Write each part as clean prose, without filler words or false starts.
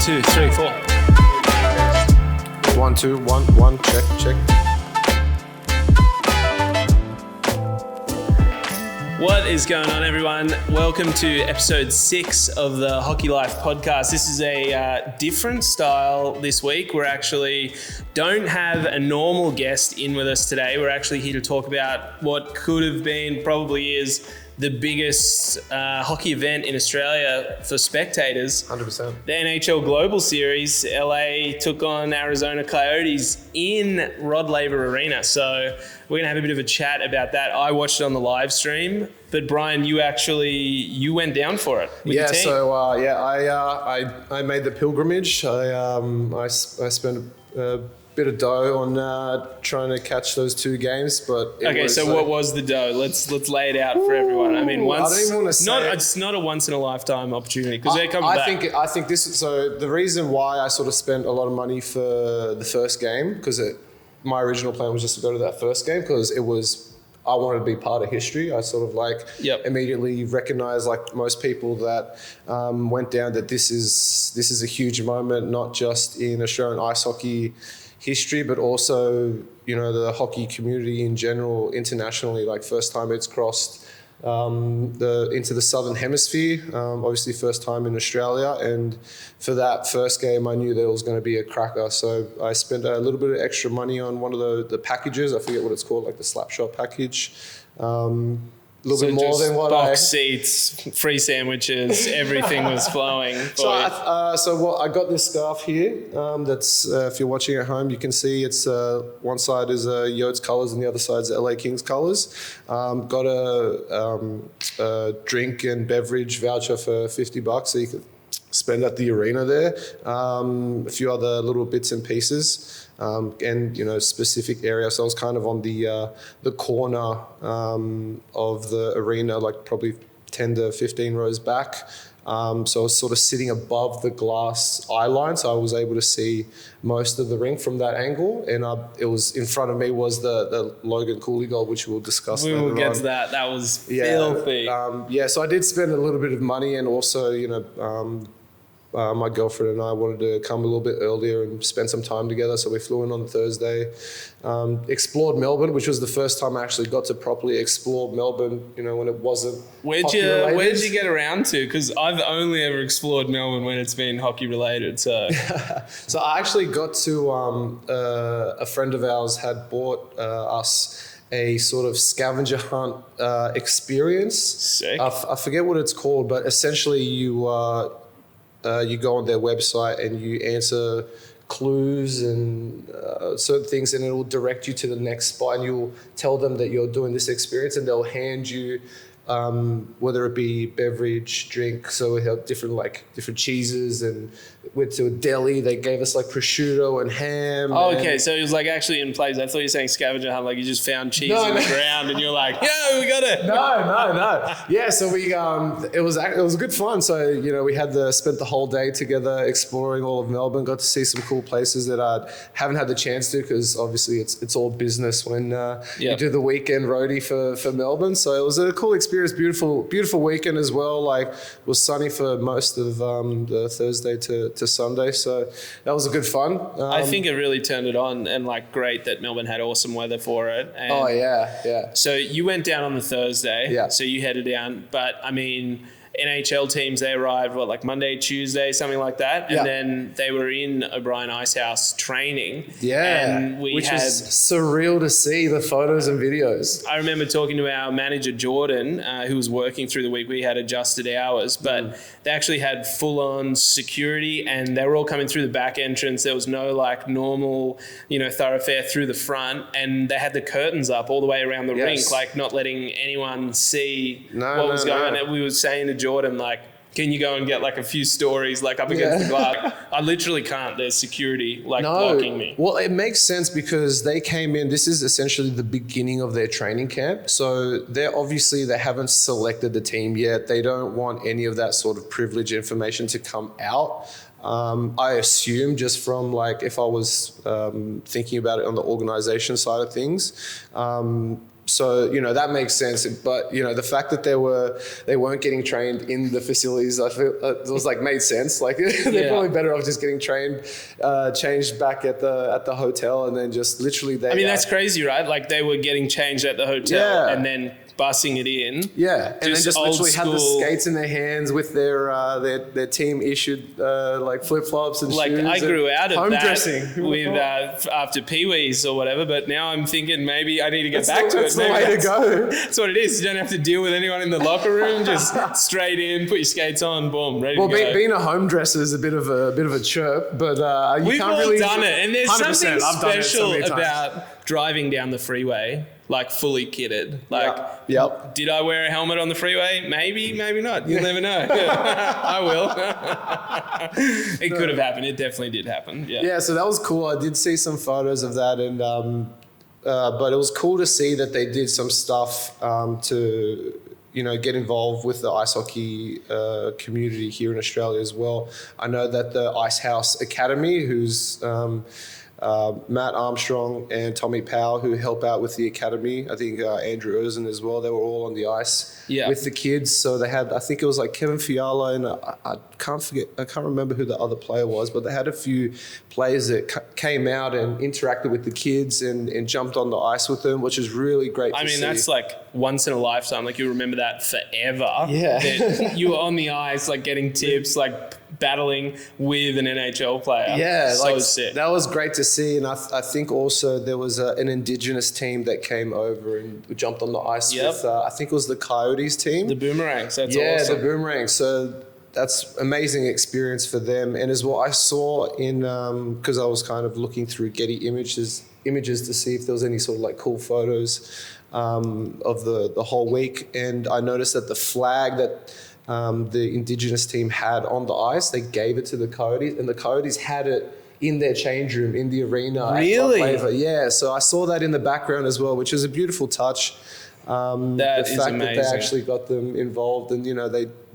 2, 3, 4. 1, 2, 1, 1. Check. What is going on, everyone? Welcome to episode 6 of the Hockey Life podcast. This is a different style this week. We're actually don't have a normal guest in with us today. We're actually here to talk about what could have been, probably is, the biggest hockey event in Australia for spectators. 100%. The NHL Global Series. LA took on Arizona Coyotes in Rod Laver Arena. So we're going to have a bit of a chat about that. I watched it on the live stream, but Brian, you went down for it with the team. So I made the pilgrimage. I spent a bit of dough on trying to catch those 2 games, but what was the dough? Let's lay it out for everyone. I mean, I don't even want to say it's not a once in a lifetime opportunity because they're coming back. I think this is so the reason why I sort of spent a lot of money for the first game, because my original plan was just to go to that first game because I wanted to be part of history. I sort of immediately recognized, like most people that went down, that this is a huge moment, not just in Australian ice hockey history, but also, the hockey community in general, internationally. Like, first time it's crossed into the Southern Hemisphere, obviously first time in Australia. And for that first game, I knew there was going to be a cracker. So I spent a little bit of extra money on one of the packages. I forget what it's called, like the Slapshot package. A little bit more than what box seats, free sandwiches, everything was flowing. I got this scarf here. That's if you're watching at home, you can see it's one side is Yotes colours and the other side is LA Kings colours. Got a drink and beverage voucher for $50, so you could spend at the arena there. A few other little bits and pieces. And specific area. So I was kind of on the corner of the arena, like probably 10 to 15 rows back. So I was sort of sitting above the glass eye line, so I was able to see most of the rink from that angle. And it was in front of me was the Logan Cooley goal, which we'll discuss later on. We will get to that. That was filthy. So I did spend a little bit of money, and also my girlfriend and I wanted to come a little bit earlier and spend some time together. So we flew in on Thursday, explored Melbourne, which was the first time I actually got to properly explore Melbourne, when it wasn't Where'd you get around to? Because I've only ever explored Melbourne when it's been hockey related. So So I actually got to, a friend of ours had bought us a sort of scavenger hunt experience. Sick. I forget what it's called, but essentially you go on their website and you answer clues and certain things, and it will direct you to the next spot, and you'll tell them that you're doing this experience, and they'll hand you whether it be beverage, drink. So we have different cheeses, and went to a deli. They gave us like prosciutto and ham. Oh, okay. So it was like actually in place. I thought you were saying scavenger hunt, like you just found cheese on the ground and you're like, yo, we got it. No. Yeah. So we it was good fun. So we spent the whole day together exploring all of Melbourne. Got to see some cool places that I haven't had the chance to, because obviously it's all business when you do the weekend roadie for Melbourne. So it was a cool experience. Beautiful weekend as well. Like, it was sunny for most of the Thursday to Sunday, so that was a good fun. I think it really turned it on, and like great that Melbourne had awesome weather for it. And yeah. So you went down on the Thursday. Yeah. So you headed down, but I mean, NHL teams, they arrived like Monday, Tuesday, something like that, and then they were in O'Brien Icehouse training. Yeah, and which was surreal to see the photos and videos. I remember talking to our manager Jordan, who was working through the week. We had adjusted hours, but they actually had full-on security, and they were all coming through the back entrance. There was no like normal, thoroughfare through the front, and they had the curtains up all the way around the rink, like not letting anyone see what was going on. And we were saying to Jordan, like, can you go and get like a few stories like up against the glass? I literally can't. There's security blocking me. Well, it makes sense because they came in. This is essentially the beginning of their training camp. So they haven't selected the team yet. They don't want any of that sort of privileged information to come out. I assume, just from like, if I was thinking about it on the organization side of things, So, that makes sense. But, the fact that they weren't getting trained in the facilities, I feel it was like made sense. Like they're probably better off just getting changed back at the hotel, and then just literally that's crazy, right? Like they were getting changed at the hotel and then bussing it in. Yeah, and then just literally had the skates in their hands with their team issued like flip flops and like shoes. I grew out of home that dressing with after Pee-wees or whatever, but now I'm thinking maybe I need to get back to it. That's the way to go. That's what it is. You don't have to deal with anyone in the locker room. Just straight in, put your skates on, boom, ready to go. Being a home dresser is a bit of a chirp, but we've can't all really done it, and there's something special so about driving down the freeway. Like fully kitted. Like, did I wear a helmet on the freeway? Maybe, maybe not. You'll never know. I will. It could have happened. It definitely did happen. Yeah. Yeah. So that was cool. I did see some photos of that, and but it was cool to see that they did some stuff to get involved with the ice hockey community here in Australia as well. I know that the Ice House Academy, who's Matt Armstrong and Tommy Powell, who help out with the academy. I think Andrew Erzen as well. They were all on the ice with the kids. So they had, I think it was like Kevin Fiala, and I can't remember who the other player was, but they had a few players that came out and interacted with the kids and jumped on the ice with them, which is really great to see. That's like once in a lifetime. Like you remember that forever. Yeah. That you were on the ice, like getting tips, like battling with an NHL player. Yeah, so sick. That was great to see, and I think also there was an Indigenous team that came over and jumped on the ice with, I think it was the Coyotes team. The Boomerangs, that's awesome. Yeah, the Boomerangs. So that's amazing experience for them, and as well I saw in, because I was kind of looking through Getty images to see if there was any sort of like cool photos of the whole week, and I noticed that the flag that the Indigenous team had on the ice, they gave it to the Coyotes, and the Coyotes had it in their change room in the arena. Really? Yeah, so I saw that in the background as well, which is a beautiful touch. That is amazing. That they actually got them involved, and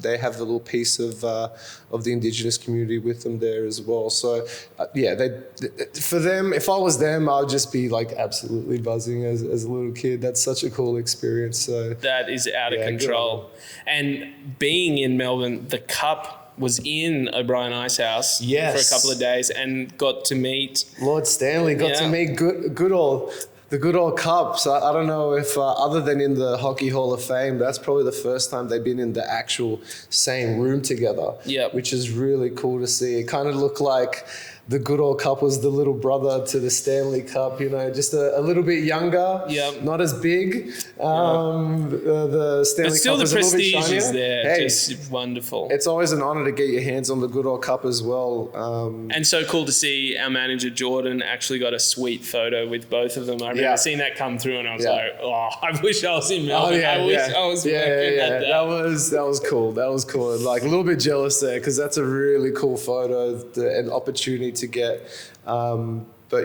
they have the little piece of the Indigenous community with them there as well. So for them, if I was them, I would just be like absolutely buzzing as a little kid. That's such a cool experience. So that is out of control. And being in Melbourne, the Cup was in O'Brien Icehouse for a couple of days and got to meet Lord Stanley. Got to meet the good old Cup. So I don't know if other than in the Hockey Hall of Fame, that's probably the first time they've been in the actual same room together. Yeah, which is really cool to see. It kind of looked like the good old Cup was the little brother to the Stanley Cup, just a little bit younger, not as big. The Stanley but still Cup the is a little bit prestige shinier. is there. Hey, just wonderful. It's always an honor to get your hands on the good old Cup as well. And so cool to see our manager Jordan actually got a sweet photo with both of them. I remember seeing that come through, and I was like, "Oh, I wish I was in Melbourne. I wish I was working at that." That was cool. That was cool. Like a little bit jealous there, because that's a really cool photo, an opportunity to get. But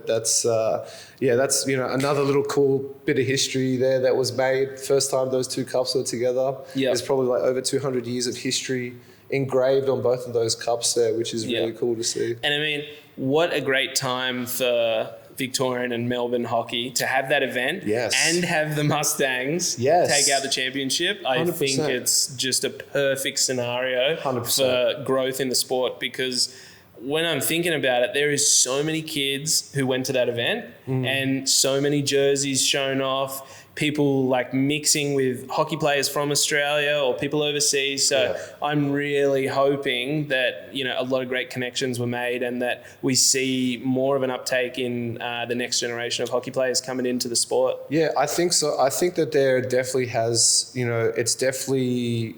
that's another little cool bit of history there that was made. First time those two cups were together. There's probably like over 200 years of history engraved on both of those cups there, which is really cool to see. And I mean, what a great time for Victorian and Melbourne hockey to have that event and have the Mustangs take out the championship. 100%. I think it's just a perfect scenario 100%. For growth in the sport, because when I'm thinking about it, there is so many kids who went to that event and so many jerseys shown off, people like mixing with hockey players from Australia or people overseas. So I'm really hoping that, a lot of great connections were made and that we see more of an uptake in the next generation of hockey players coming into the sport. Yeah, I think so. I think that there definitely has, it's definitely...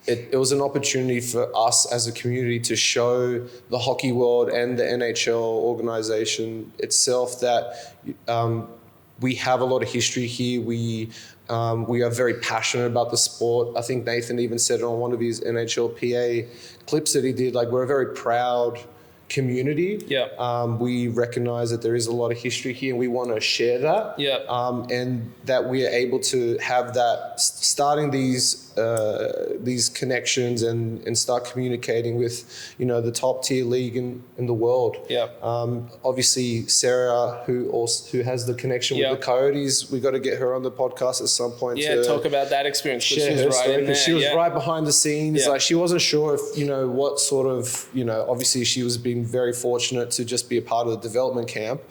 It was an opportunity for us as a community to show the hockey world and the NHL organization itself that we have a lot of history here. We are very passionate about the sport. I think Nathan even said it on one of his NHL PA clips that he did. Like, we're a very proud community. We recognize that there is a lot of history here, and we want to share that. And that we are able to have that, starting these connections and start communicating with, you know, the top tier league in the world. Obviously Sarah, who has the connection with the Coyotes, we got to get her on the podcast at some point. Talk about that experience. Share her story, because she was right behind the scenes. Like, she wasn't sure if, you know, what sort of, you know, obviously she was being very fortunate to just be a part of the development camp.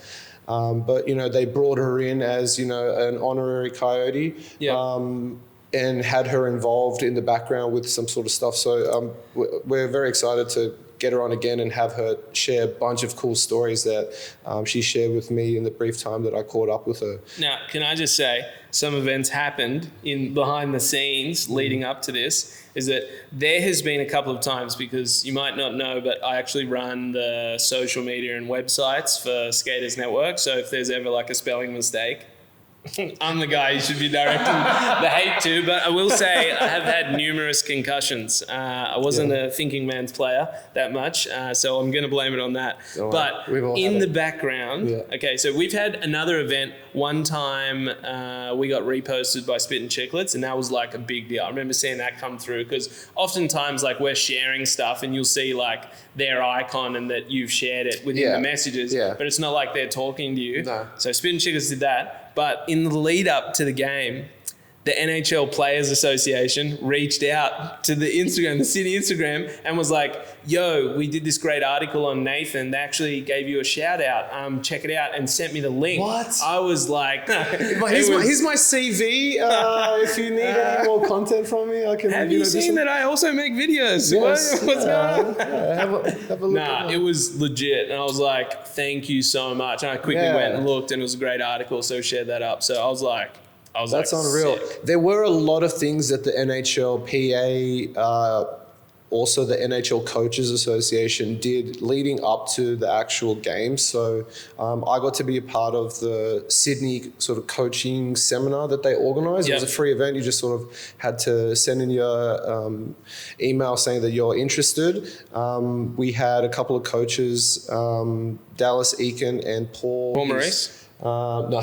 But, you know, they brought her in as, you know, an honorary Coyote. And had her involved in the background with some sort of stuff. So we're very excited to get her on again and have her share a bunch of cool stories that she shared with me in the brief time that I caught up with her. Now, can I just say, some events happened in behind the scenes leading up to this, is that there has been a couple of times, because you might not know, but I actually run the social media and websites for Skaters Network. So if there's ever like a spelling mistake, I'm the guy you should be directing the hate to. But I will say I have had numerous concussions. I wasn't a thinking man's player that much, so I'm going to blame it on that. But in the background, okay, so we've had another event. One time we got reposted by Spit and Chicklets, and that was like a big deal. I remember seeing that come through, because oftentimes like we're sharing stuff and you'll see like their icon and that you've shared it within the messages, but it's not like they're talking to you. So Spit and Chicklets did that. But in the lead up to the game, the NHL Players Association reached out to the Instagram, the city Instagram, and was like, yo, we did this great article on Nathan. They actually gave you a shout out. Check it out, and sent me the link. What? I was like, here's my CV. If you need any more content from me, I can. Have you seen that I also make videos? Yes. What's going on? Have a look. Nah, it was legit. And I was like, thank you so much. And I quickly went and looked, and it was a great article, so shared that up. So I was like, that's unreal. Sick. There were a lot of things that the NHLPA, also the NHL Coaches Association did leading up to the actual game. So I got to be a part of the Sydney sort of coaching seminar that they organised. It was a free event. You just sort of had to send in your email saying that you're interested. We had a couple of coaches, Dallas Eakin and Paul Maurice. No.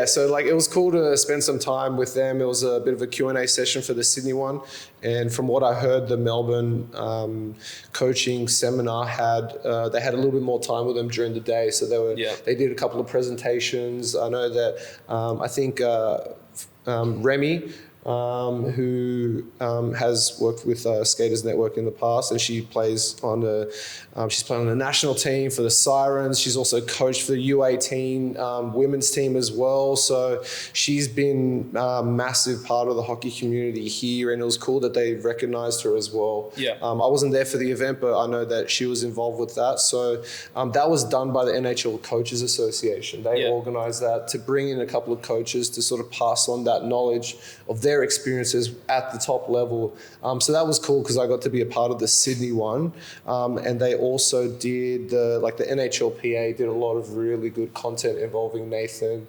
So like it was cool to spend some time with them. It was a bit of a Q&A session for the Sydney one, and from what I heard, the Melbourne coaching seminar they had a little bit more time with them during the day, so they did a couple of presentations. I know that I think Remy, who has worked with Skaters Network in the past, and she plays on she's playing on the national team for the Sirens. She's also coached for the U18 women's team as well. So she's been a massive part of the hockey community here, and it was cool that they recognized her as well. I wasn't there for the event, but I know that she was involved with that. So that was done by the NHL Coaches Association. They organized that to bring in a couple of coaches to sort of pass on that knowledge of their experiences at the top level. So that was cool, because I got to be a part of the Sydney one. And they also did the NHLPA did a lot of really good content involving Nathan.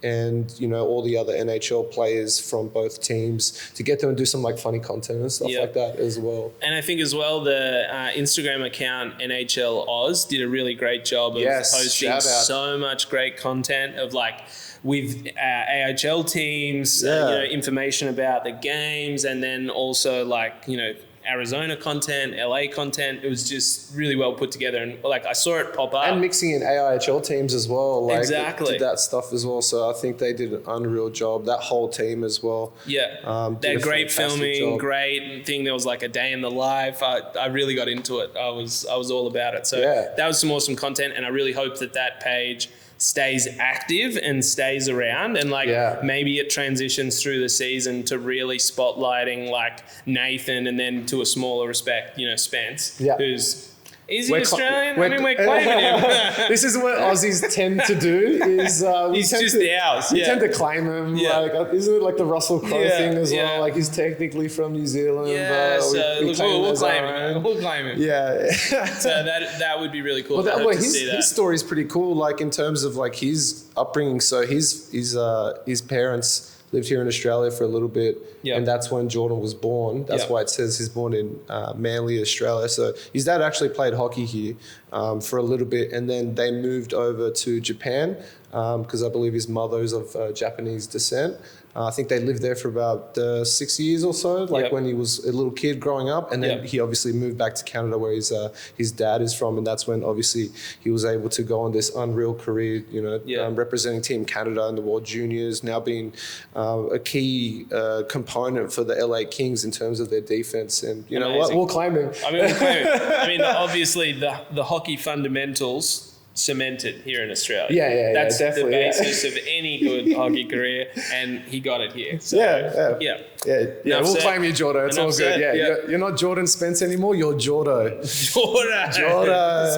And, you know, all the other NHL players from both teams, to get them and do some like funny content and stuff like that as well. And I think as well, the Instagram account NHL Oz did a really great job of posting so much great content of like, with AHL teams, you know, information about the games, and then also like, you know, Arizona content, LA content. It was just really well put together, and like I saw it pop up. And mixing in AIHL teams as well, like exactly. did that stuff as well. So I think they did an unreal job. That whole team as well. They're great filming, great thing. There was like a day in the life. I really got into it. I was all about it. So that was some awesome content, and I really hope that page stays active and stays around, and like maybe it transitions through the season to really spotlighting like Nathan, and then to a smaller respect, you know, Spence, who's is he Australian? We're claiming him. This is what Aussies tend to do. Is he's just ours. We tend to claim him. Like, isn't it like the Russell Crowe thing as well? Like he's technically from New Zealand. We'll claim him. We'll claim him. So that would be really cool. Well, his story's pretty cool. Like in terms of like his upbringing. So his parents lived here in Australia for a little bit, and that's when Jordan was born. That's why it says he's born in Manly, Australia. So his dad actually played hockey here for a little bit, and then they moved over to Japan because I believe his mother's of Japanese descent. I think they lived there for about 6 years or so, when he was a little kid growing up. And then he obviously moved back to Canada where his dad is from. And that's when obviously he was able to go on this unreal career, representing Team Canada in the World Juniors, now being a key component for the LA Kings in terms of their defense. And you know what, we'll claim him. I mean, obviously the hockey fundamentals cemented here in Australia. That's the basis of any good hockey career, and he got it here. So, we'll claim you, Jordo. It's all good. You're not Jordan Spence anymore. You're Jordo. Jordo.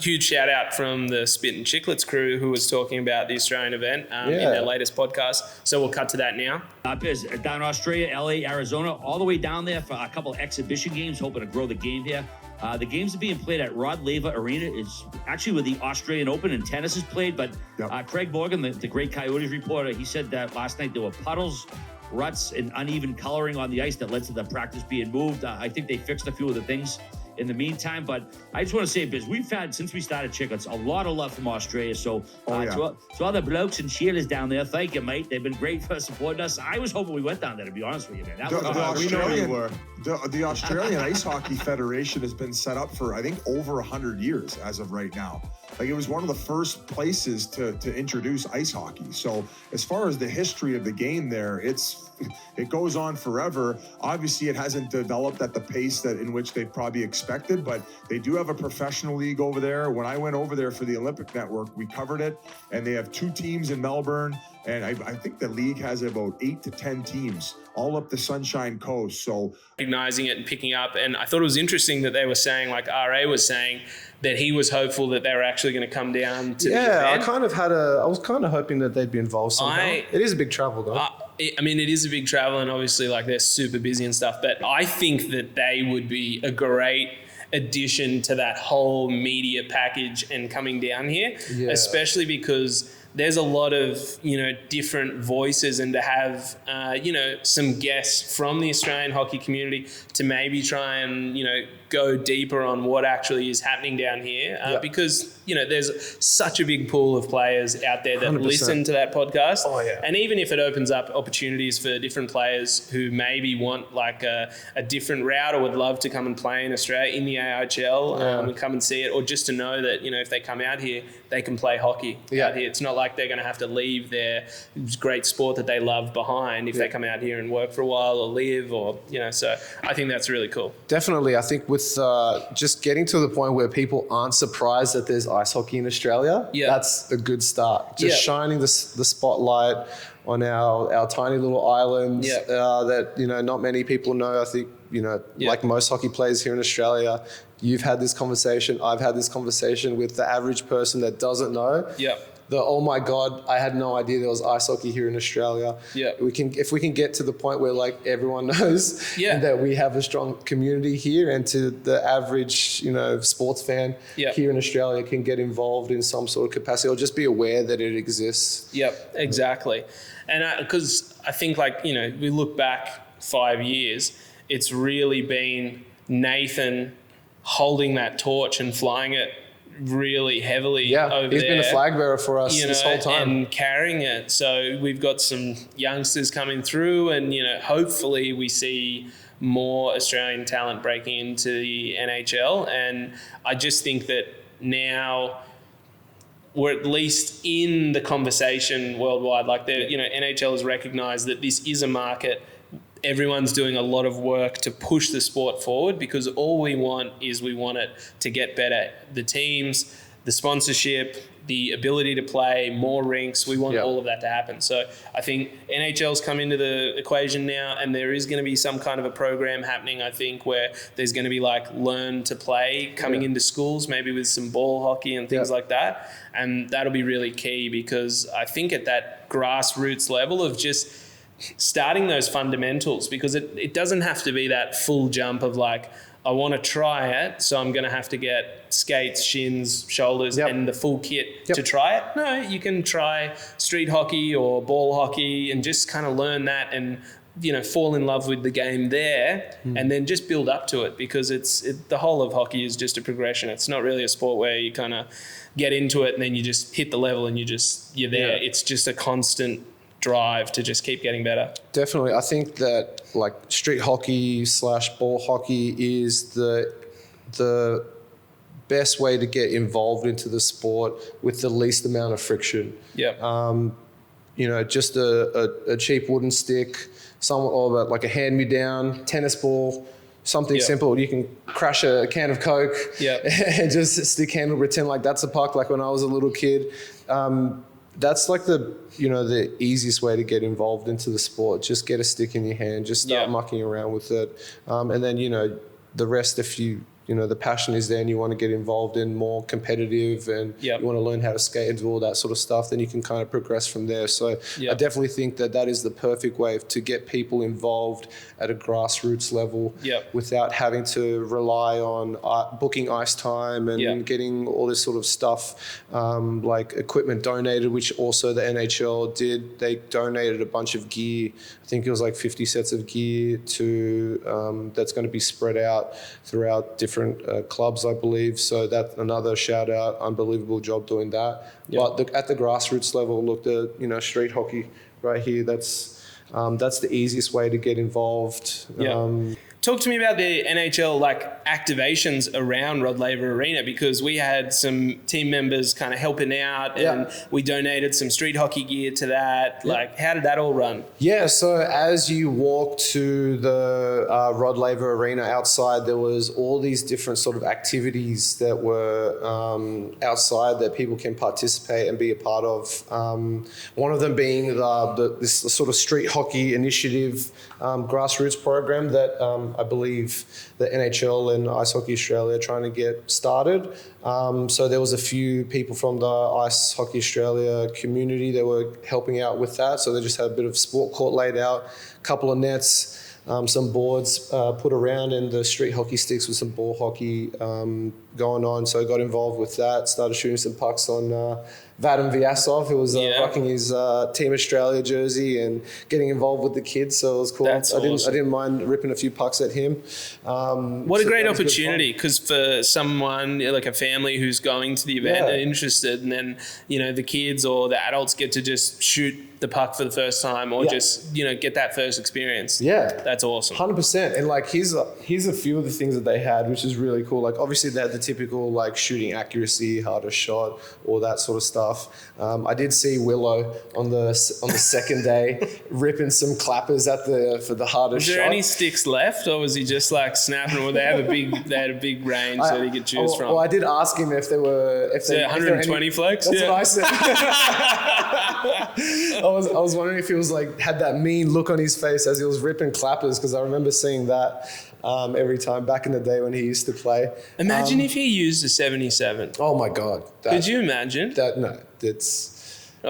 Huge shout out from the Spit and Chicklets crew who was talking about the Australian event in their latest podcast. So we'll cut to that now. Biz, down in Australia, LA, Arizona, all the way down there for a couple of exhibition games, hoping to grow the game here. The games are being played at Rod Laver Arena. It's actually where the Australian Open in tennis is played. But Craig Morgan, the great Coyotes reporter, he said that last night there were puddles, ruts, and uneven coloring on the ice that led to the practice being moved. I think they fixed a few of the things in the meantime. But I just want to say, Biz, we've had, since we started Chicklets, a lot of love from Australia. So to all the blokes and cheerleaders down there, thank you, mate. They've been great for supporting us. I was hoping we went down there, to be honest with you, man. The Australian Ice Hockey Federation has been set up for, I think, over 100 years as of right now. Like, it was one of the first places to introduce ice hockey. So as far as the history of the game there, it goes on forever. Obviously, it hasn't developed at the pace in which they probably expected, but they do have a professional league over there. When I went over there for the Olympic Network, we covered it, and they have 2 teams in Melbourne, and I think the league has about 8 to 10 teams all up the Sunshine Coast. So recognizing it and picking up, and I thought it was interesting that they were saying, like RA was saying, that he was hopeful that they were actually going to come down to the event. I was kind of hoping that they'd be involved somehow. It is a big travel, though. I mean, it is a big travel, and obviously, like, they're super busy and stuff, but I think that they would be a great addition to that whole media package and coming down here, especially because there's a lot of, different voices, and to have, some guests from the Australian hockey community to maybe try and, go deeper on what actually is happening down here because, there's such a big pool of players out there that 100%. Listen to that podcast. And even if it opens up opportunities for different players who maybe want like a different route or would love to come and play in Australia in the AHL and come and see it, or just to know that, if they come out here, they can play hockey out here. It's not like they're going to have to leave their great sport that they love behind if they come out here and work for a while or live or, so I think that's really cool. Definitely. I think with just getting to the point where people aren't surprised that there's ice hockey in Australia, that's a good start. Just shining the spotlight on our tiny little island that, not many people know. I think, like most hockey players here in Australia, you've had this conversation, I've had this conversation with the average person that doesn't know. Oh my God, I had no idea there was ice hockey here in Australia. If we can get to the point where like everyone knows that we have a strong community here, and to the average, sports fan here in Australia can get involved in some sort of capacity or just be aware that it exists. Exactly. And because I think we look back 5 years, it's really been Nathan holding that torch and flying it really heavily over he's there. Been a flag bearer for us this whole time and carrying it. So we've got some youngsters coming through, and hopefully we see more Australian talent breaking into the NHL. And I just think that now we're at least in the conversation worldwide. Like NHL has recognized that this is a market. Everyone's doing a lot of work to push the sport forward, because all we want it to get better. The teams, the sponsorship, the ability to play, more rinks, we want all of that to happen. So I think NHL's come into the equation now, and there is going to be some kind of a program happening, I think, where there's going to be like learn to play coming into schools, maybe with some ball hockey and things like that. And that'll be really key, because I think at that grassroots level of just starting those fundamentals, because it doesn't have to be that full jump of like, I want to try it, so I'm going to have to get skates, shins, shoulders, and the full kit to try it. No, you can try street hockey or ball hockey and just kind of learn that and, fall in love with the game there and then just build up to it, because the whole of hockey is just a progression. It's not really a sport where you kind of get into it and then you just hit the level and you're there. Yeah. It's just a constant drive to just keep getting better. Definitely. I think that like street hockey / ball hockey is the best way to get involved into the sport with the least amount of friction. Yeah. Just a cheap wooden stick, or like a hand-me-down tennis ball, something simple. You can crash a can of Coke and just stick handle, pretend like that's a puck, like when I was a little kid. That's like the easiest way to get involved into the sport. Just get a stick in your hand, just start mucking around with it. And then, the rest, if the passion is there and you want to get involved in more competitive and you want to learn how to skate and do all that sort of stuff, then you can kind of progress from there. So I definitely think that is the perfect way to get people involved at a grassroots level without having to rely on booking ice time and getting all this sort of stuff, like equipment donated, which also the NHL did. They donated a bunch of gear. I think it was like 50 sets of gear to that's going to be spread out throughout different clubs, I believe. So that's another shout out. Unbelievable job doing that. But at the grassroots level, look, the street hockey right here. That's the easiest way to get involved. Talk to me about the NHL activations around Rod Laver Arena, because we had some team members kind of helping out and we donated some street hockey gear to that. How did that all run? Yeah, so as you walk to the Rod Laver Arena outside, there was all these different sort of activities that were outside that people can participate and be a part of. One of them being this sort of street hockey initiative grassroots program that I believe the NHL and Ice Hockey Australia are trying to get started. So there was a few people from the Ice Hockey Australia community that were helping out with that. So they just had a bit of sport court laid out, a couple of nets, some boards put around, and the street hockey sticks with some ball hockey going on. So I got involved with that, started shooting some pucks on Vadim Vyasov, who was rocking his Team Australia jersey and getting involved with the kids. So it was cool. That's awesome. I didn't mind ripping a few pucks at him. What a great opportunity, because for someone like a family who's going to the event and interested, and then the kids or the adults get to just shoot the puck for the first time, or just get that first experience. That's awesome. 100%. And here's a few of the things that they had, which is really cool. Obviously they had the typical shooting accuracy, harder shot, all that sort of stuff. I did see Willow on the second day ripping some clappers for the hardest shot. Was there any sticks left, or was he just snapping? Or they had a big range that he could choose from? Well, I did ask him if there were 120 flex. That's what I said. I was wondering if he was had that mean look on his face as he was ripping clappers, because I remember seeing that every time back in the day when he used to play. Imagine if he used a 77. Oh my God. Could you imagine?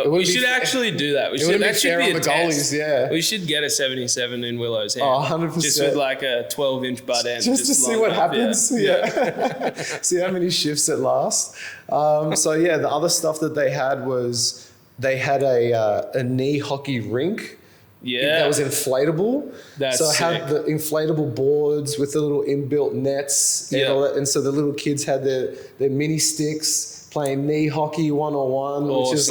We should actually do that. That should be a test. We should get a 77 in Willow's hand. 100%. Just with a 12-inch butt end. Just to see what happens. Yeah. See how many shifts it lasts. The other stuff that they had was they had a knee hockey rink. Yeah. That was inflatable. That's so I sick. had the inflatable boards with the little inbuilt nets and all that. And so the little kids had their mini sticks playing knee hockey 1-on-1, which is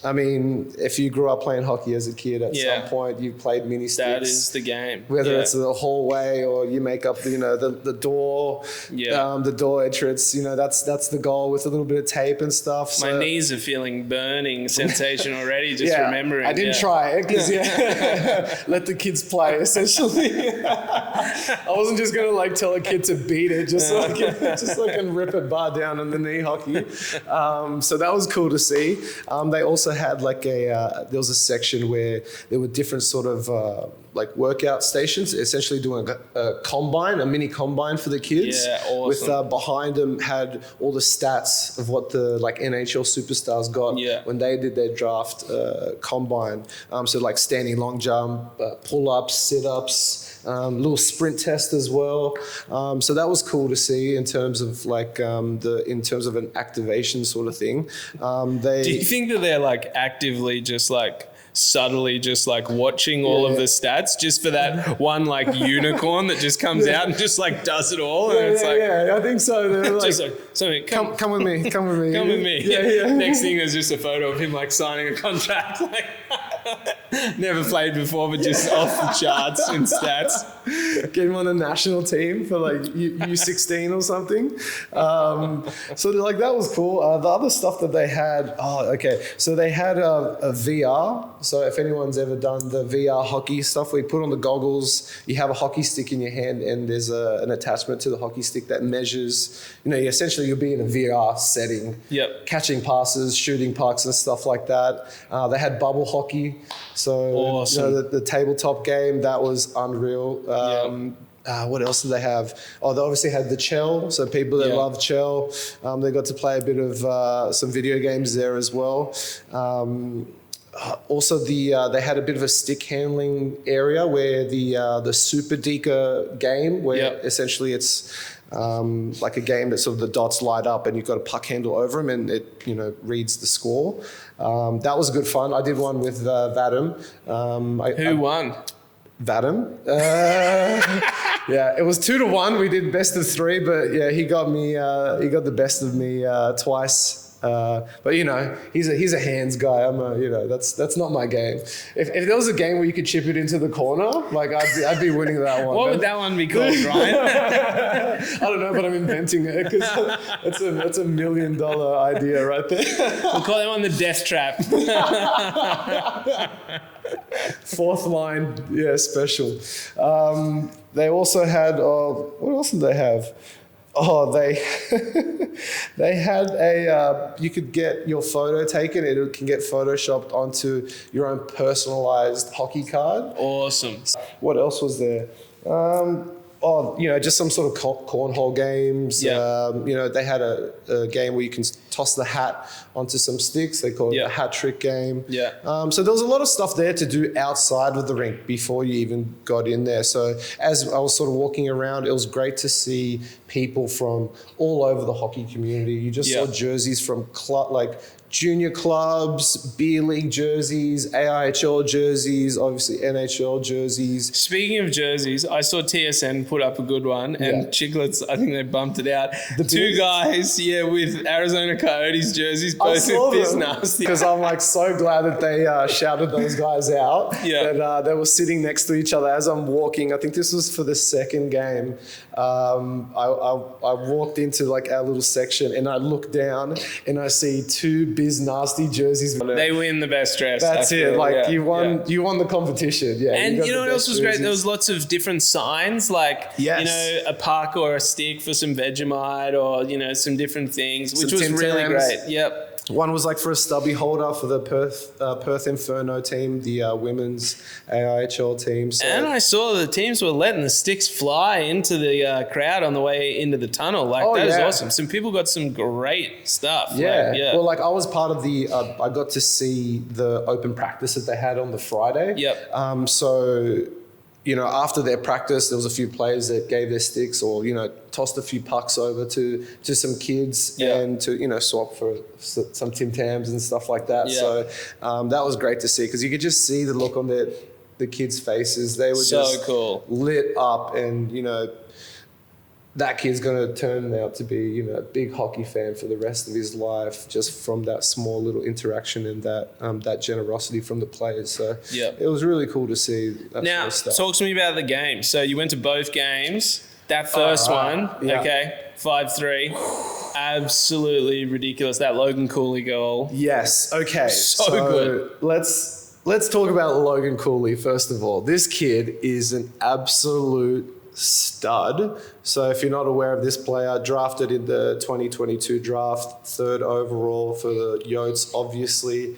if you grew up playing hockey as a kid, at some point you've played mini sticks. That is the game. Whether it's the hallway or you make up the door, the door entrance. That's the goal with a little bit of tape and stuff. So. My knees are feeling burning sensation already just remembering. I didn't try it because let the kids play essentially. I wasn't just gonna tell a kid to beat it just so I can rip a bar down on the knee hockey. So that was cool to see. They also had like there was a section where there were different sort of like workout stations, essentially doing a mini combine for the kids. Yeah, awesome. With behind them had all the stats of what the like NHL superstars got when they did their draft combine. So like standing long jump, pull-ups, sit-ups, little sprint test as well. So that was cool to see in terms of like in terms of an activation sort of thing. Do you think that they're like actively just like subtly just like watching all of the stats just for that one like unicorn that just comes out and just like does it all? And it's like, I think so. They're like, just like, so come with me, come with me. Come with me. Yeah. Next thing is just a photo of him like signing a contract. Like never played before, but just off the charts in stats. Get him on the national team for like U16 or something. So like that was cool. The other stuff that they had, so they had a VR. So if anyone's ever done the VR hockey stuff, where you put on the goggles, you have a hockey stick in your hand, and there's an attachment to the hockey stick that measures, essentially you'll be in a VR setting, catching passes, shooting pucks and stuff like that. They had bubble hockey. So awesome. The tabletop game, that was unreal. What else did they have? Oh, they obviously had the Chell. So people that love Chell, they got to play a bit of some video games there as well. Also, they had a bit of a stick handling area where the Super Deca game, where essentially it's like a game that sort of the dots light up and you've got a puck handle over them and it reads the score. That was good fun. I did one with Vadim. Who won? Vadim. It was 2-1. We did best of 3, but he got me. He got the best of me twice. But he's a hands guy. That's not my game. If there was a game where you could chip it into the corner, like I'd be winning that one. What would that one be called, Ryan? I don't know, but I'm inventing it because it's a $1 million idea right there. We'll call that one the Death Trap. 4th line, special. They also had. What else did they have? Oh, they had you could get your photo taken. It can get photoshopped onto your own personalized hockey card. Awesome. What else was there? Just some sort of cornhole games. They had a game where you can toss the hat onto some sticks. They call it a hat trick game. So there was a lot of stuff there to do outside of the rink before you even got in there. So as I was sort of walking around, it was great to see people from all over the hockey community. You just saw jerseys from junior clubs, beer league jerseys, AIHL jerseys, obviously NHL jerseys. Speaking of jerseys, I saw TSN put up a good one, and Chicklets, I think they bumped it out. The 2 guys, with Arizona Coyotes jerseys, both with Biz Nasty. Because I'm like so glad that they shouted those guys out. That they were sitting next to each other as I'm walking. I think this was for the second game. I walked into like our little section and I look down and I see 2 Biz Nasty jerseys. They win the best dress. That's it. Like you won the competition. And you know what else was great? There was lots of different signs, like a puck or a stick for some Vegemite or some different things, which was really great. Yep. One was like for a stubby holder for the Perth Inferno team, the women's AIHL team. So. And I saw the teams were letting the sticks fly into the crowd on the way into the tunnel. That was awesome. Some people got some great stuff. Well, I was part of the. I got to see the open practice that they had on the Friday. So. After their practice, there was a few players that gave their sticks or, tossed a few pucks over to some kids and to, swap for some Tim Tams and stuff like that. So that was great to see because you could just see the look on the kids' faces. They were just cool. Lit up and, that kid's going to turn out to be, a big hockey fan for the rest of his life just from that small little interaction and that generosity from the players. So it was really cool to see that now, sort of stuff. Talk to me about the game. So you went to both games. That first one, 5-3, absolutely ridiculous. That Logan Cooley goal. Yes. Okay. So good. Let's talk about Logan Cooley first of all. This kid is an absolute stud. So if you're not aware of this player, drafted in the 2022 draft, 3rd overall for the Yotes, obviously.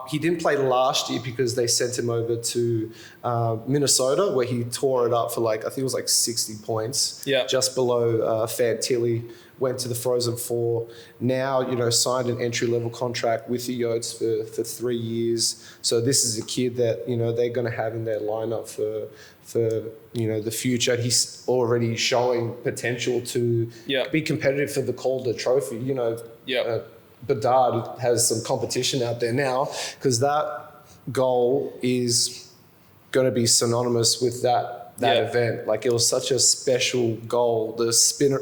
He didn't play last year because they sent him over to Minnesota, where he tore it up for I think it was 60 points, just below Fantilli. Went to the Frozen Four. Now, signed an entry-level contract with the Yotes for 3 years. So this is a kid that, they're going to have in their lineup for the future. He's already showing potential to be competitive for the Calder Trophy. Bedard has some competition out there now because that goal is going to be synonymous with that event. It was such a special goal. The spinner,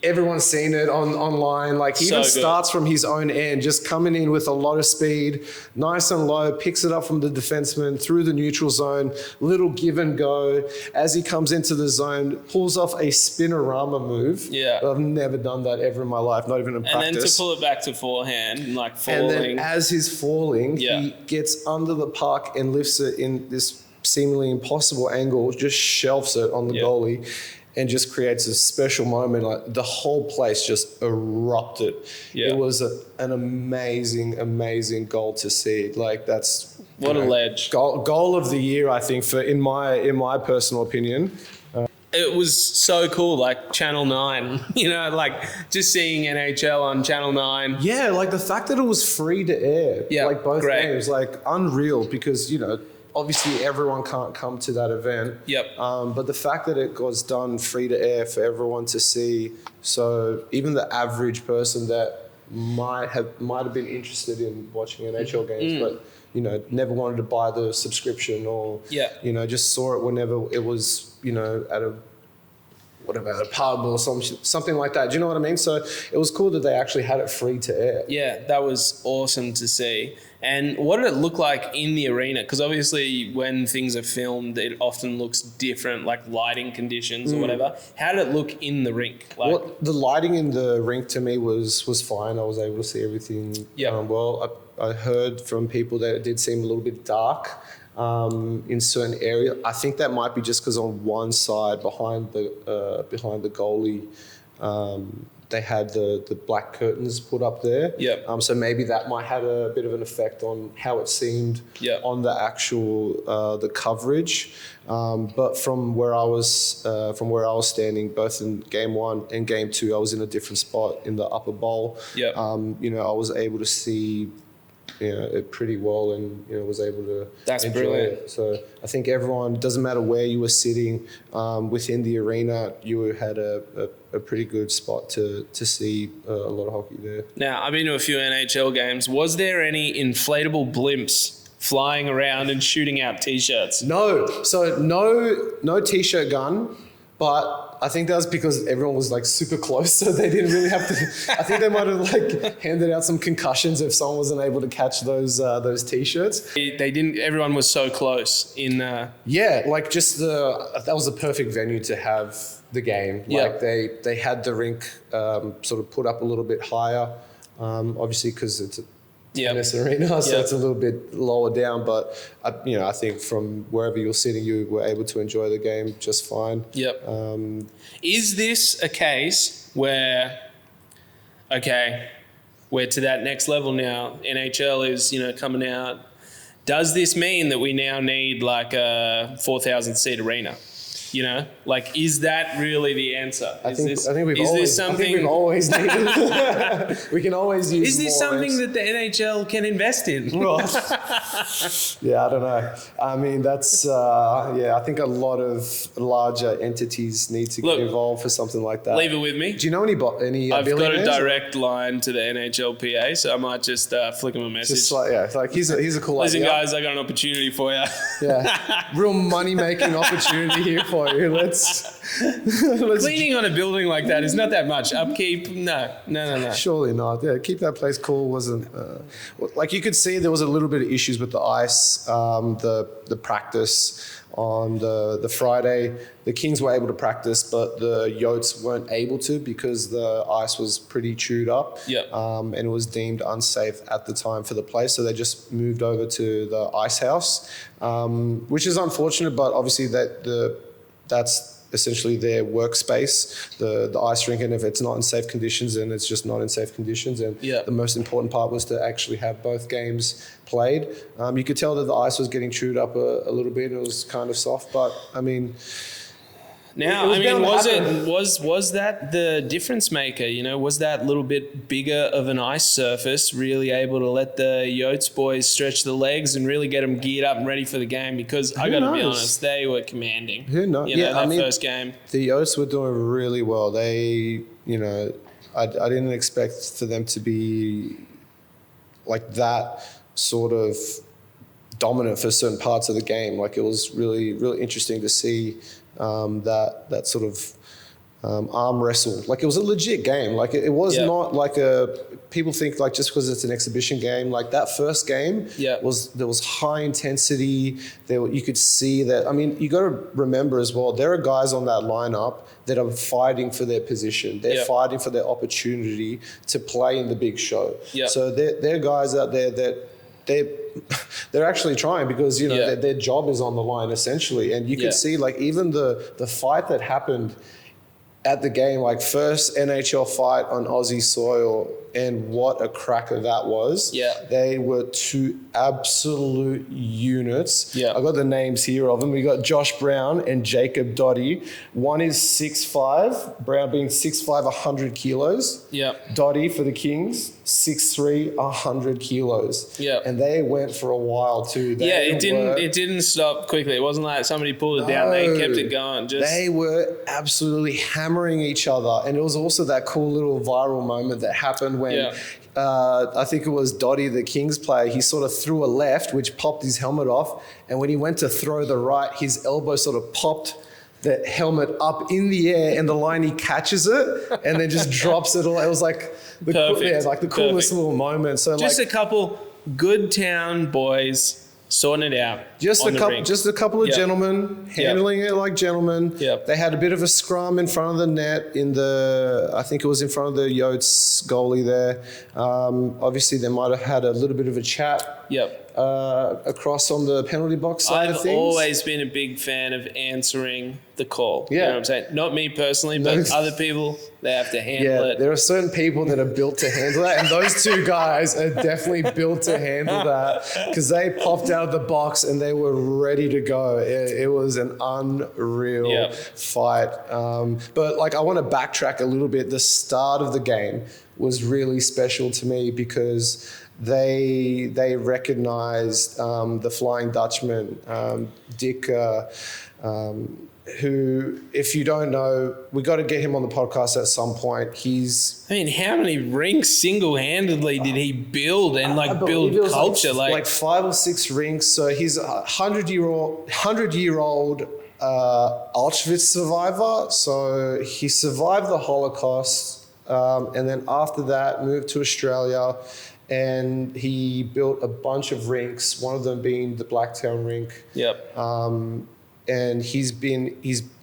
everyone's seen it online. He even starts from his own end, just coming in with a lot of speed, nice and low, picks it up from the defenseman through the neutral zone, little give and go. As he comes into the zone, pulls off a spinorama move. Yeah. I've never done that ever in my life, not even in practice. And then to pull it back to forehand, falling. And then as he's falling, he gets under the puck and lifts it in this seemingly impossible angle, just shelves it on the goalie. And just creates a special moment. The whole place just erupted. Yeah. It was an amazing, amazing goal to see. That's what a ledge. Goal of the year, I think, in my personal opinion. It was so cool, Channel 9, just seeing NHL on Channel 9. Yeah, the fact that it was free to air. Yeah, both games, unreal because, obviously, everyone can't come to that event. Yep. But the fact that it was done free to air for everyone to see, so even the average person that might have been interested in watching NHL games, but never wanted to buy the subscription or just saw it whenever it was at a pub or something like that. Do you know what I mean? So it was cool that they actually had it free to air. Yeah, that was awesome to see. And what did it look like in the arena? Because obviously when things are filmed, it often looks different, lighting conditions or whatever. How did it look in the rink? The lighting in the rink to me was fine. I was able to see everything well. I heard from people that it did seem a little bit dark in certain areas. I think that might be just because on one side behind the goalie, they had the black curtains put up there. Yep. So maybe that might have a bit of an effect on how it seemed on the actual the coverage. But from where I was standing, both in game 1 and game 2, I was in a different spot in the upper bowl. Yep. I was able to see it pretty well and was able to enjoy brilliant. it. So I think everyone, doesn't matter where you were sitting within the arena, you had a pretty good spot to see a lot of hockey there. Now, I've been to a few NHL games. Was there any inflatable blimps flying around and shooting out T-shirts? No. So no T-shirt gun, but I think that was because everyone was super close, so they didn't really have to. I think they might have handed out some concussions if someone wasn't able to catch those T-shirts. They didn't. Everyone was so close in. Yeah, that was the perfect venue to have the game. They had the rink sort of put up a little bit higher, obviously because it's a tennis arena, so it's a little bit lower down. But I think from wherever you're sitting, you were able to enjoy the game just fine. Yep. Is this a case where, we're to that next level now? NHL is coming out. Does this mean that we now need a 4,000 seat arena? Is that really the answer? I think we've always needed. We can always use. Is this something that the NHL can invest in? Yeah, I don't know. I mean, that's I think a lot of larger entities need to get involved for something like that. Leave it with me. Do you know any? I've got a direct line to the NHL PA, so I might just flick them a message. He's a cool idea. Listen, guys, I got an opportunity for you. Yeah, real money making opportunity here for you. Let's cleaning on a building like that is not that much upkeep. No. Surely not. Yeah, keep that place cool. Wasn't you could see there was a little bit of issues with the ice. The practice on the Friday, the Kings were able to practice, but the Yotes weren't able to because the ice was pretty chewed up. Yep. And it was deemed unsafe at the time for the play, so they just moved over to the ice house, which is unfortunate. But obviously that's essentially their workspace, the ice rink, and if it's not in safe conditions, then it's just not in safe conditions. And the most important part was to actually have both games played. You could tell that the ice was getting chewed up a little bit. It was kind of soft, but I mean. Now, was that the difference maker? You know, was that little bit bigger of an ice surface really able to let the Yotes boys stretch the legs and really get them geared up and ready for the game? Because I got to be honest, they were commanding. Who knows? First game. The Yotes were doing really well. They, I didn't expect for them to be like that sort of dominant for certain parts of the game. Like, it was really, really interesting to see that sort of arm wrestle. Like, it was a legit game. Like, it was not like people think like just because it's an exhibition game. Like, that first game there was high intensity. You could see that. I mean, you got to remember as well, there are guys on that lineup that are fighting for their position. They're fighting for their opportunity to play in the big show. So there are guys out there that they're actually trying because their job is on the line essentially, and you could see like even the fight that happened at the game, like first NHL fight on Aussie soil, and what a cracker that was. They were two absolute units. I got the names here of them. We got Josh Brown and Jacob Doty. One is 6'5", Brown being 6'5", 100 kilos. Doty for the Kings, 6'3", 100 kilos. And they went for a while too. It didn't stop quickly. It wasn't like somebody pulled it down. They kept it going. They were absolutely hammering each other. And it was also that cool little viral moment that happened when I think it was Doty, the Kings player, he sort of threw a left, which popped his helmet off. And when he went to throw the right, his elbow sort of popped the helmet up in the air, and the line, he catches it and then just drops it all. It was like the coolest little moment. So just a couple good town boys sorting it out. Just a couple of gentlemen handling it like gentlemen. They had a bit of a scrum in front of the net I think it was in front of the Yotes goalie there. Obviously, they might have had a little bit of a chat across on the penalty box side of things. I've always been a big fan of answering the call. You know what I'm saying? Not me personally, but other people, they have to handle it. There are certain people that are built to handle that, and those two guys are definitely built to handle that because they popped out of the box and they were ready to go. It was an unreal fight. But like, I want to backtrack a little bit. The start of the game was really special to me because they recognized the Flying Dutchman, Dick, who, if you don't know, we got to get him on the podcast at some point. How many rinks single-handedly did he build and build culture? Like 5 or 6 rinks. So he's a 100-year-old Auschwitz survivor. So he survived the Holocaust, and then after that moved to Australia. And he built a bunch of rinks, one of them being the Blacktown rink. And he's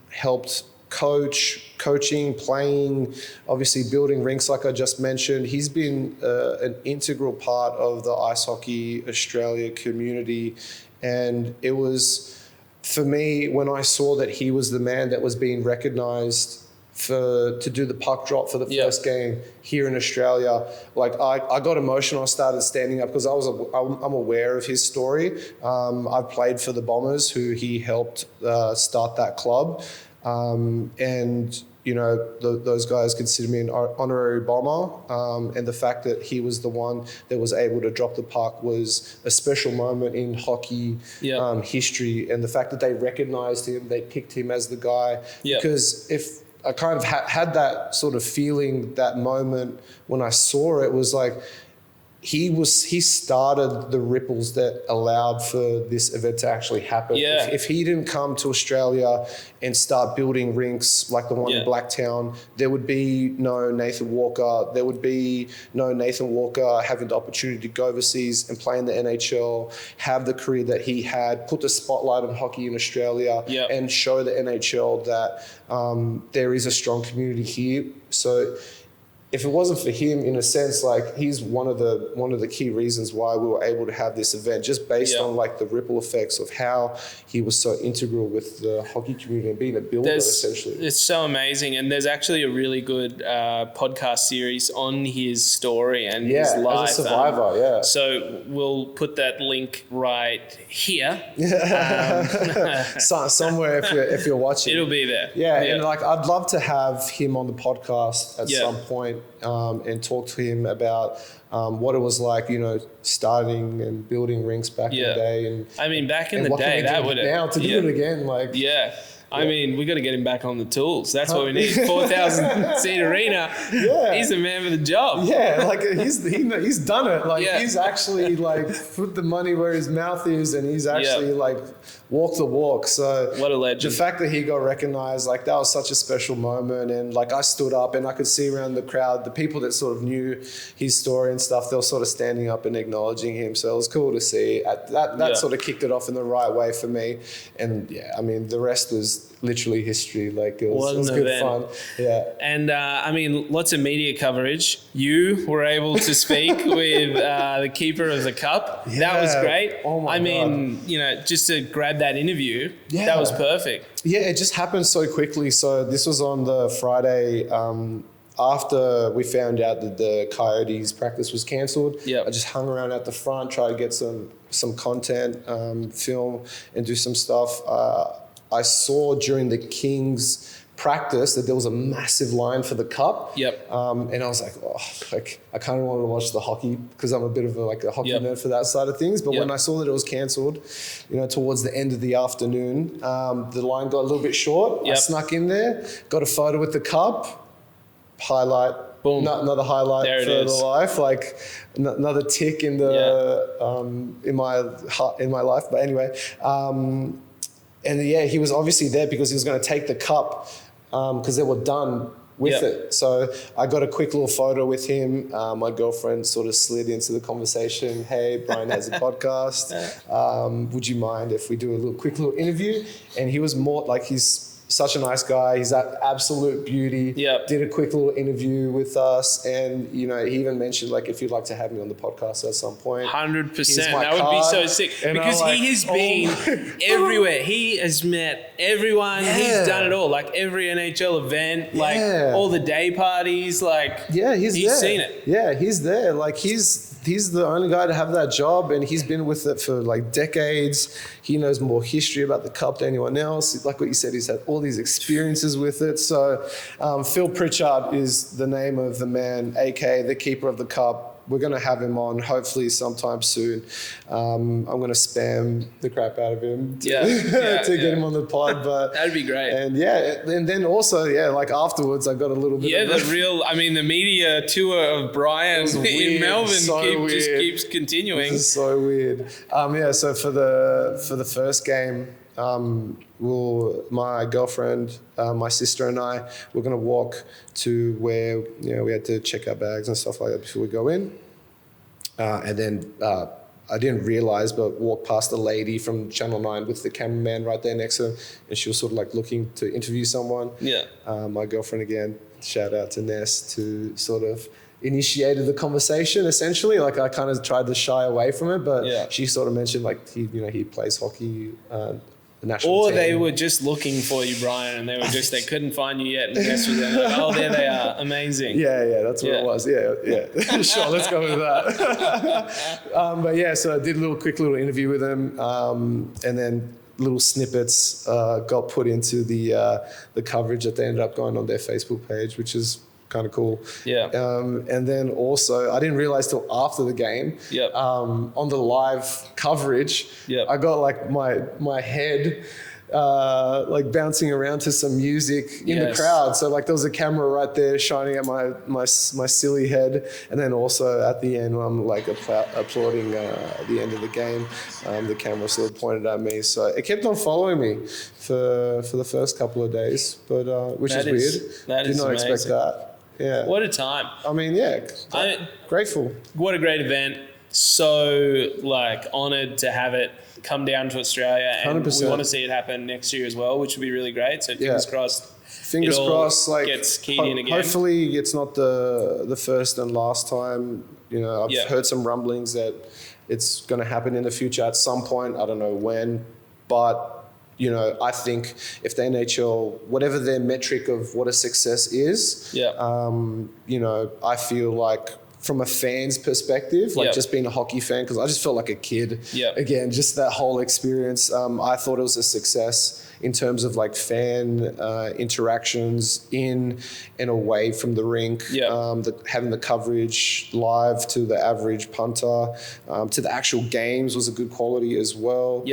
helped coaching, playing, obviously building rinks like I just mentioned. He's been an integral part of the Ice Hockey Australia community. And it was, for me, when I saw that he was the man that was being recognised to do the puck drop for the first game here in Australia, like I got emotional. I started standing up because I'm aware of his story. I've played for the Bombers, who he helped start that club, and those guys consider me an honorary Bomber, and the fact that he was the one that was able to drop the puck was a special moment in hockey history, and the fact that they recognised him, they picked him as the guy, because if I kind of had that sort of feeling, that moment when I saw it, was like he started the ripples that allowed for this event to actually happen. If he didn't come to Australia and start building rinks like the one in Blacktown, there would be no Nathan Walker. There would be no Nathan Walker having the opportunity to go overseas and play in the NHL, have the career that he had, put the spotlight on hockey in Australia, and show the NHL that there is a strong community here. So if it wasn't for him, in a sense, like he's one of the key reasons why we were able to have this event, just based on like the ripple effects of how he was so integral with the hockey community and being a builder, essentially. It's so amazing, and there's actually a really good podcast series on his story and his life. As a survivor, So we'll put that link right here. Somewhere if you're watching. It'll be there. Yeah, and like I'd love to have him on the podcast at some point and talk to him about what it was like, you know, starting and building rinks back in the day. And I mean, back in the day, that would now to do it again, like I mean, we got to get him back on the tools. That's what we need. 4,000 seat arena. Yeah, he's the man for the job. Yeah, like he's done it. Like he's actually like put the money where his mouth is, and he's actually like walked the walk. So what a legend. The fact that he got recognized, like that was such a special moment. And like I stood up and I could see around the crowd, the people that sort of knew his story and stuff, they were sort of standing up and acknowledging him. So it was cool to see. That sort of kicked it off in the right way for me. And I mean, the rest was literally history. Like it was good fun. Yeah. And I mean, lots of media coverage. You were able to speak with the keeper of the cup. That was great. Oh my God. You know, just to grab that interview, that was perfect. Yeah, it just happened so quickly. So this was on the Friday after we found out that the Coyotes practice was cancelled. I just hung around at the front, tried to get some content, film, and do some stuff. I saw during the Kings practice that there was a massive line for the cup. And I was like, I kind of wanted to watch the hockey because I'm a bit of a hockey nerd for that side of things. But when I saw that it was cancelled, you know, towards the end of the afternoon, the line got a little bit short. I snuck in there, got a photo with the cup, highlight. Boom. Another highlight for the life, like another tick in the in my life. But anyway, and he was obviously there because he was going to take the cup because they were done with it. So I got a quick little photo with him. My girlfriend sort of slid into the conversation. Hey, Brian has a podcast. Would you mind if we do a quick little interview? And he was more like, he's such a nice guy. He's that absolute beauty. Did a quick little interview with us. And, you know, he even mentioned, like, if you'd like to have me on the podcast at some point. 100%. That would be so sick. And because he has been everywhere. He has met everyone. He's done it all. Like, every NHL event, like, all the day parties. Like, he's seen it. Yeah, he's there. Like, he's the only guy to have that job, and he's been with it for like decades. He knows more history about the cup than anyone else. Like what you said, he's had all these experiences with it. So Phil Pritchard is the name of the man, aka the keeper of the cup. We're going to have him on hopefully sometime soon. I'm going to spam the crap out of him to get him on the pod. But that'd be great. And and then also, like afterwards, I got a little bit of the media tour of Brian in Melbourne just keeps continuing. This is so weird. So for the first game, my girlfriend, my sister and I, we're going to walk to where, you know, we had to check our bags and stuff like that before we go in. And then I didn't realize, but walked past a lady from Channel 9 with the cameraman right there next to her, and she was sort of like looking to interview someone. My girlfriend, again, shout out to Ness, to sort of initiated the conversation essentially. Like I kind of tried to shy away from it, but she sort of mentioned like he plays hockey, the national team. They were just looking for you, Brian, and they couldn't find you yet, and Ness was there like, oh, there they are, amazing. That's what it was. Sure, let's go with that. So I did a quick little interview with him, and then little snippets got put into the coverage that they ended up going on their Facebook page, which is kind of cool. And then also, I didn't realize till after the game, on the live coverage, I got like my head like bouncing around to some music in the crowd. So like there was a camera right there shining at my silly head. And then also at the end, when I'm like applauding the end of the game, the camera sort of pointed at me. So it kept on following me for the first couple of days, but which is weird. Did not expect that. What a time. I mean, grateful. What a great event. so like honoured to have it come down to Australia, and 100%. we want to see it happen next year as well, which would be really great. So fingers crossed. Fingers crossed, like gets keyed in again. Hopefully, it's not the first and last time. You know, I've heard some rumblings that it's going to happen in the future at some point. I don't know when, but you know, I think if the NHL, whatever their metric of what a success is, you know, I feel like from a fan's perspective, like just being a hockey fan, because I just felt like a kid. Again, just that whole experience. I thought it was a success in terms of like fan interactions in and away from the rink, having the coverage live to the average punter, to the actual games was a good quality as well.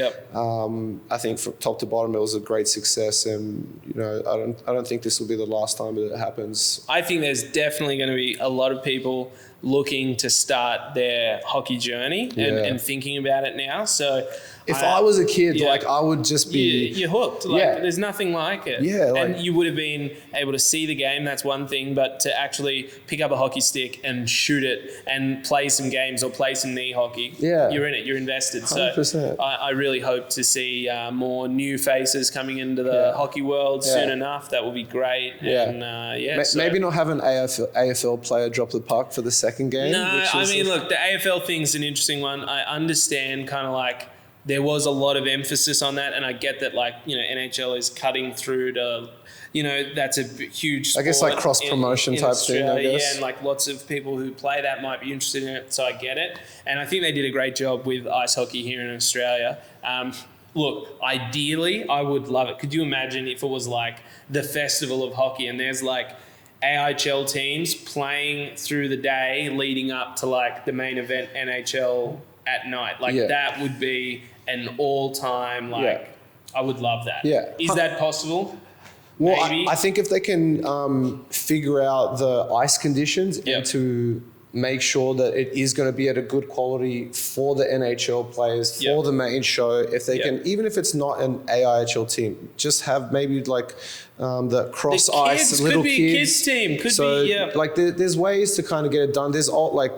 I think from top to bottom it was a great success, and you know, I don't think this will be the last time that it happens. I think there's definitely going to be a lot of people looking to start their hockey journey and thinking about it now. So if I was a kid, like I would just be... You're hooked. Like there's nothing like it. Like, and you would have been able to see the game, that's one thing, but to actually pick up a hockey stick and shoot it and play some games or play some knee hockey, you're in it, you're invested. 100%. So I really hope to see more new faces coming into the hockey world soon enough. That will be great. And maybe not have an AFL player drop the puck for the second game. No, I mean, look, the AFL thing's an interesting one. I understand kind of like there was a lot of emphasis on that, and I get that, like, you know, NHL is cutting through to, you know, that's a huge sport. I guess like cross-promotion type Australia, thing, I guess. Yeah, and like lots of people who play that might be interested in it, so I get it. And I think they did a great job with ice hockey here in Australia. Look, ideally, I would love it. Could you imagine if it was like the festival of hockey and there's like AIHL teams playing through the day leading up to like the main event NHL at night? Like that would be an all-time, like, I would love that. Is that possible? Well, I think if they can figure out the ice conditions and to make sure that it is going to be at a good quality for the NHL players, for the main show, if they can, even if it's not an AIHL team, just have maybe like the cross ice little kids. Could be a kids team. Could be, like there's ways to kind of get it done. There's all like,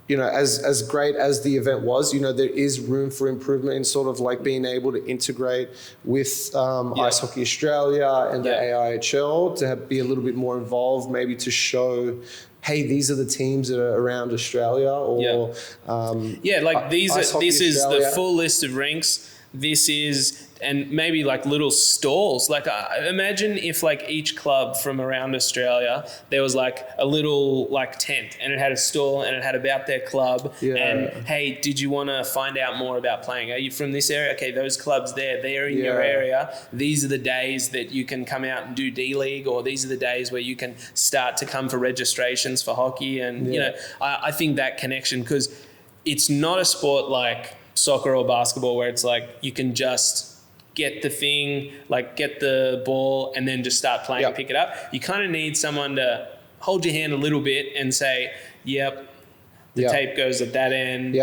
you know, as great as the event was, you know, there is room for improvement in sort of like being able to integrate with Ice Hockey Australia and the AIHL to be a little bit more involved, maybe to show, hey, these are the teams that are around Australia, or like this is the full list of rinks. This is, and maybe like little stalls. Like imagine if like each club from around Australia, there was like a little like tent and it had a stall and it had about their club. And hey, did you want to find out more about playing? Are you from this area? Okay, those clubs there, they're in your area. These are the days that you can come out and do D-League, or these are the days where you can start to come for registrations for hockey. And, you know, I think that connection, because it's not a sport like soccer or basketball where it's like you can just get the thing, like get the ball and then just start playing and pick it up. You kind of need someone to hold your hand a little bit and say, the tape goes at that end.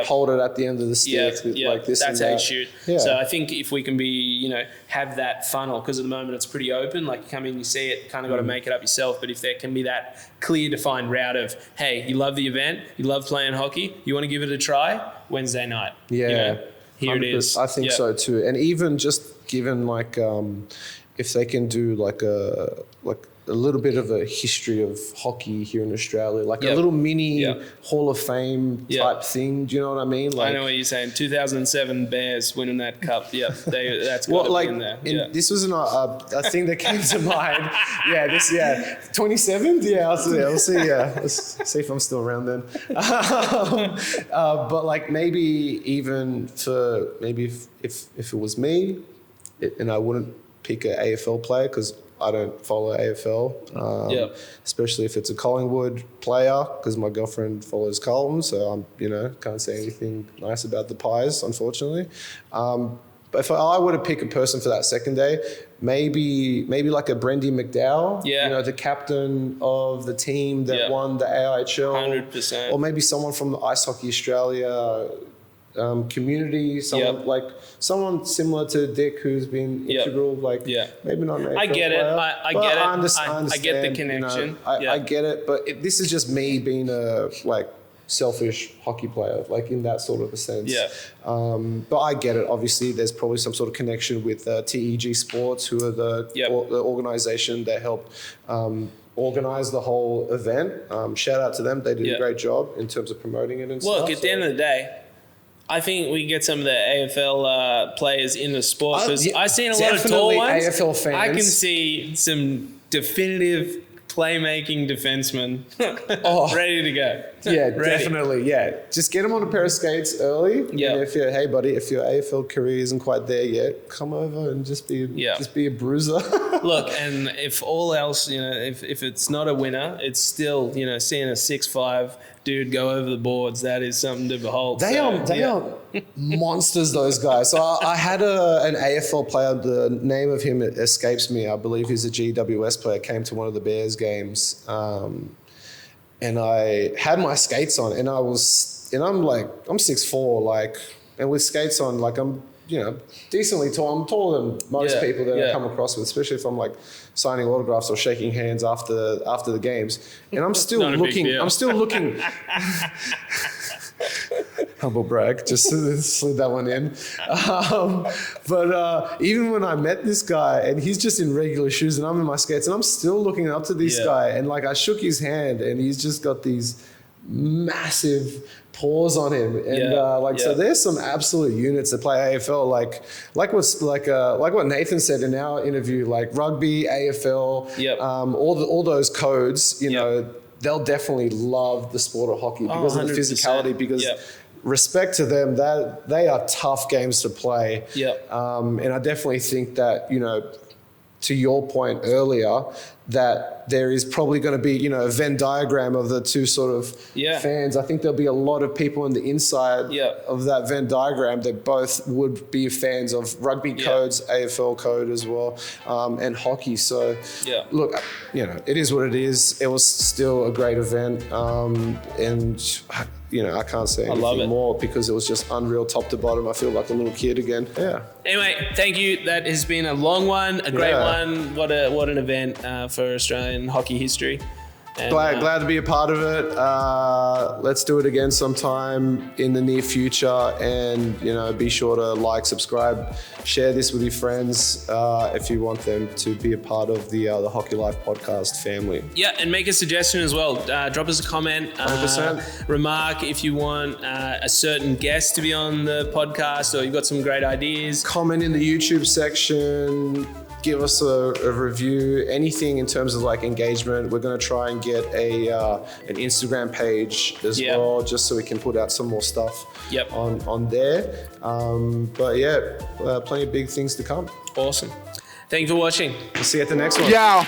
Hold it at the end of the stick. Like this. That's and how you that. shoot. So I think if we can be, you know, have that funnel, because at the moment it's pretty open. Like you come in, you see it, kind of got to make it up yourself. But if there can be that clear, defined route of, hey, you love the event, you love playing hockey, you want to give it a try, Wednesday night. You know, here it is. I think so too. And even just given like, if they can do like a little bit of a history of hocky here in Australia, like a little mini Hall of Fame type thing. Do you know what I mean? Like, I know what you're saying. 2007 Bears winning that cup. That's got to be in there. This was a thing that came to mind. 27th. I'll see. Let's see if I'm still around then. But like maybe even for if it was me, and I wouldn't pick an AFL player because I don't follow AFL, especially if it's a Collingwood player, because my girlfriend follows Carlton, so can't say anything nice about the Pies, unfortunately. But if I were to pick a person for that second day, maybe like a Brendy McDowell, the captain of the team that won the AIHL, 100%, or maybe someone from the Ice Hockey Australia community, someone similar to Dick, who's been integral, maybe not an AFL I get it. player, I get it. I understand, I get the connection. I get it, but this is just me being a selfish hockey player, like in that sort of a sense. Yeah. But I get it. Obviously, there's probably some sort of connection with TEG Sports, who are the organization that helped organize the whole event. Shout out to them. They did a great job in terms of promoting it and stuff. Look, at the end of the day, I think we get some of the AFL players in the sport, because I've seen a lot of tall ones. AFL fans. I can see some definitive playmaking defensemen ready to go. Yeah, definitely. Yeah, just get them on a pair of skates early. Yeah. And if your AFL career isn't quite there yet, come over and just be a bruiser. Look, and if all else, if it's not a winner, it's still, seeing a 6'5" dude go over the boards, that is something to behold. They are monsters, those guys. So I had an AFL player, the name of him escapes me. I believe he's a GWS player, came to one of the Bears games. And I had my skates on, and I'm 6'4", and with skates on, I'm, decently tall. I'm taller than most people that I come across with, especially if I'm signing autographs or shaking hands after the games. And I'm still looking. Humble brag, just slid that one in. But even when I met this guy, and he's just in regular shoes and I'm in my skates, and I'm still looking up to this guy, and I shook his hand, and he's just got these massive paws on him, and so there's some absolute units that play AFL, like what Nathan said in our interview, like rugby, AFL, all those codes, they'll definitely love the sport of hockey because of the physicality, because respect to them, that they are tough games to play. And I definitely think that, to your point earlier, that there is probably going to be, a Venn diagram of the two sort of fans. I think there'll be a lot of people on the inside of that Venn diagram that both would be fans of rugby codes, AFL code as well, and hockey. So, look, it is what it is. It was still a great event, and I can't say anything more because it was just unreal top to bottom. I feel like a little kid again. Yeah. Anyway, thank you. That has been a long one, a great one. What an event for Australian hockey history. And, glad to be a part of it. Let's do it again sometime in the near future, and be sure to like, subscribe, share this with your friends if you want them to be a part of the Hockey Life podcast family. Yeah, and make a suggestion as well. Drop us a comment, 100%. Remark if you want a certain guest to be on the podcast, or you've got some great ideas. Comment in the YouTube section. Give us a review, anything in terms of engagement. We're going to try and get an Instagram page as well, just so we can put out some more stuff on there. But plenty of big things to come. Awesome. Thank you for watching. We'll see you at the next one. Yeah.